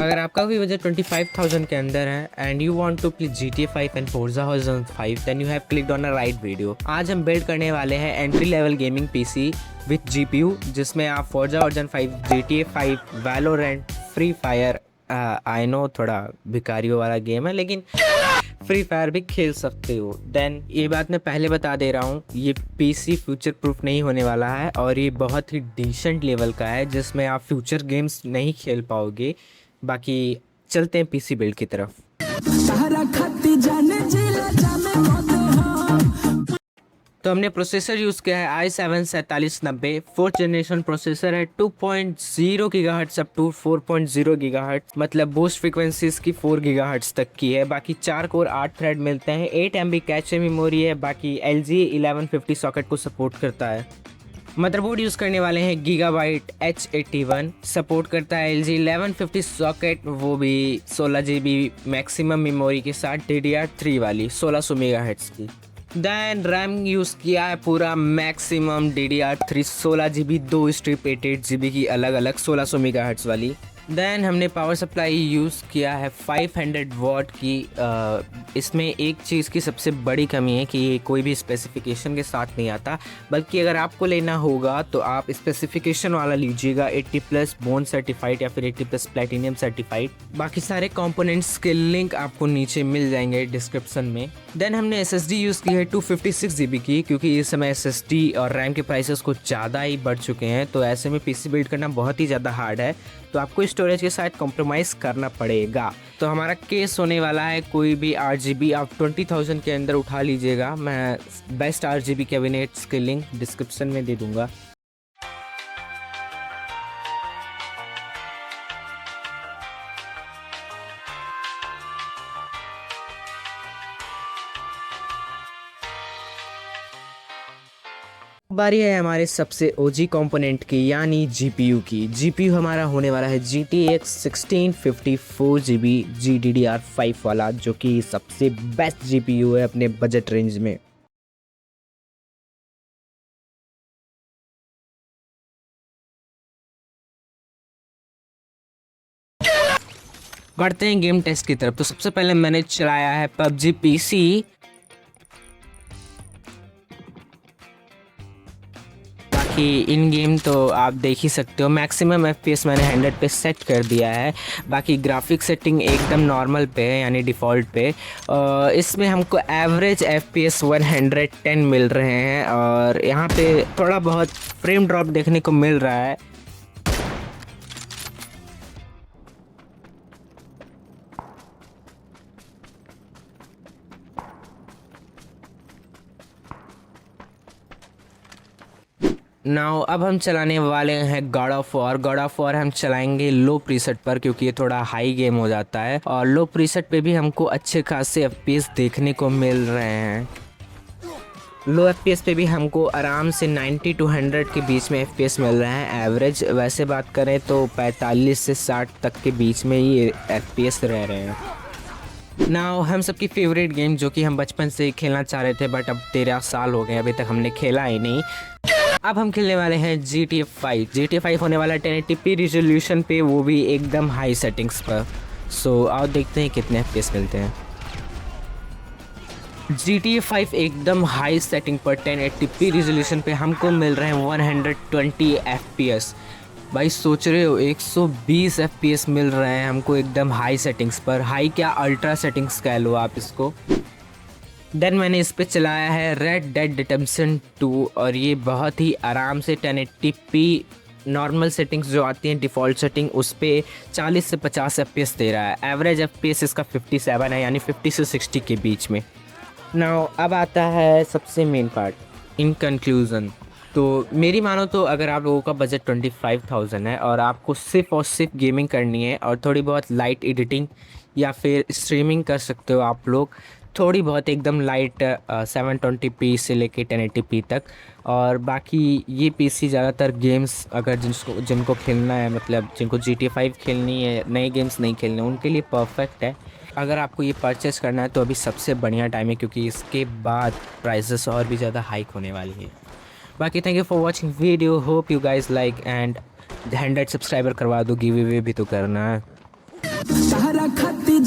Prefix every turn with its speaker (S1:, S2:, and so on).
S1: अगर आपका भी बजट 25,000 के अंदर है and you want to play GTA 5 and Forza Horizon 5 then you have clicked on a right video. आज हम बिल्ड करने वाले हैं entry level gaming PC with GPU, जिसमें आप Forza Horizon 5, GTA 5, Valorant, free fire, I know थोड़ा भिखारियों वाला गेम है लेकिन फ्री फायर भी खेल सकते हो। देन ये बात मैं पहले बता दे रहा हूँ, ये पीसी फ्यूचर प्रूफ नहीं होने वाला है और ये बहुत ही डिसेंट लेवल का है जिसमें आप फ्यूचर गेम्स नहीं खेल पाओगे। बाकी चलते हैं पीसी बिल्ड की तरफ। तो हमने प्रोसेसर यूज़ किया है i7 4790, फोर्थ जनरेशन प्रोसेसर है। 2.0 गीगाहर्ट्ज़ अप टू 4.0 गीगाहर्ट्ज़, मतलब बूस्ट फ्रीक्वेंसीज की 4 गीगाहर्ट्ज़ तक की है। बाकी 4 कोर 8 थ्रेड मिलते हैं। 8 MB कैचे मेमोरी है। बाकी LG 1150 सॉकेट को सपोर्ट करता है। मदरबोर्ड यूज़ करने वाले हैं Gigabyte H81, सपोर्ट करता है LG 1150 सॉकेट, वो भी 16 GB मैक्सिमम मेमोरी के साथ DDR3 वाली 1600 मेगाहर्ट्ज़ की। दैन रैम यूज़ किया है पूरा maximum DDR3 16 GB, 2 strip 8 GB की अलग अलग 1600 मेगाहर्ट्ज़ वाली। दैन हमने पावर सप्लाई यूज़ किया है 500 वॉट की। इसमें एक चीज़ की सबसे बड़ी कमी है कि ये कोई भी स्पेसिफिकेशन के साथ नहीं आता, बल्कि अगर आपको लेना होगा तो आप स्पेसिफिकेशन वाला लीजिएगा, 80+ बोन सर्टिफाइड या फिर 80+ प्लेटिनियम सर्टिफाइड। बाकी सारे कंपोनेंट्स के लिंक आपको नीचे मिल जाएंगे डिस्क्रिप्शन में। देन हमने SSD यूज़ की है 256 GB की, क्योंकि इस समय SSD और रैम के प्राइसेस कुछ ज़्यादा ही बढ़ चुके हैं, तो ऐसे में पीसी बिल्ड करना बहुत ही ज़्यादा हार्ड है, तो आपको स्टोरेज के साथ कॉम्प्रोमाइज़ करना पड़ेगा। तो हमारा केस होने वाला है कोई भी RGB आप 20,000 के अंदर उठा लीजिएगा। मैं बेस्ट RGB कैबिनेट्स के लिंक डिस्क्रिप्शन में दे दूँगा। बारी है हमारे सबसे OG कंपोनेंट की, यानी GPU की। GPU हमारा होने वाला है GTX 1654 GB GDDR5 वाला, जो कि सबसे बेस्ट GPU है अपने बजट रेंज में। बढ़ते हैं गेम टेस्ट की तरफ। तो सबसे पहले मैंने चलाया है PUBG PC। कि इन गेम तो आप देख ही सकते हो, मैक्सिमम FPS मैंने 100 पे सेट कर दिया है। बाकी ग्राफिक सेटिंग एकदम नॉर्मल पे है, यानी डिफ़ॉल्ट पे। इसमें हमको एवरेज FPS 110 मिल रहे हैं और यहाँ पे थोड़ा बहुत फ्रेम ड्रॉप देखने को मिल रहा है। नाउ अब हम चलाने वाले हैं गॉड ऑफ वॉर हम चलाएंगे लो प्रीसेट पर, क्योंकि ये थोड़ा हाई गेम हो जाता है और लो प्रीसेट पे भी हमको अच्छे खासे FPS देखने को मिल रहे हैं। लो FPS पे भी हमको आराम से 90 to 100 के बीच में FPS मिल रहे हैं एवरेज। वैसे बात करें तो 45 से 60 तक के बीच में ये FPS रह रहे हैं। नाउ हम सबकी फेवरेट गेम, जो कि हम बचपन से खेलना चाह रहे थे बट अब 13 साल हो गए अभी तक हमने खेला ही नहीं। अब हम खेलने वाले हैं GTA 5। GTA 5 होने वाला 1080p रिजोल्यूशन पे, वो भी एकदम हाई सेटिंग्स पर। सो आओ देखते हैं कितने FPS मिलते हैं। GTA 5 एकदम हाई सेटिंग पर 1080p रिजोल्यूशन पे हमको मिल रहे हैं 120 FPS। भाई सोच रहे हो 120 FPS मिल रहे हैं हमको एकदम हाई सेटिंग्स पर। हाई क्या, अल्ट्रा सेटिंग्स कह लो आप इसको। देन मैंने इस पे चलाया है Red Dead Redemption 2 और ये बहुत ही आराम से 1080p नॉर्मल सेटिंग्स जो आती हैं डिफ़ॉल्ट सेटिंग, उस पे 40 से 50 FPS दे रहा है। एवरेज FPS इसका 57 है, यानी 50 से 60 के बीच में। नाउ अब आता है सबसे मेन पार्ट, इन कंक्लूज़न। तो मेरी मानो तो अगर आप लोगों का बजट 25,000 है और आपको सिर्फ और सिर्फ गेमिंग करनी है और थोड़ी बहुत लाइट एडिटिंग या फिर स्ट्रीमिंग कर सकते हो आप लोग, थोड़ी बहुत एकदम लाइट 720p से लेके 1080p तक। और बाकी ये पीसी ज़्यादातर गेम्स अगर जिनको खेलना है, मतलब जिनको GTA 5 खेलनी है, नए गेम्स नहीं खेलने, उनके लिए परफेक्ट है। अगर आपको ये परचेस करना है तो अभी सबसे बढ़िया टाइम है, क्योंकि इसके बाद प्राइसेस और भी ज़्यादा हाइक होने वाली है। बाकी thank you for watching video, hope you guys like and 100 subscriber करवा दो, गिव अवे भी तो करना है।
S2: तारा खाती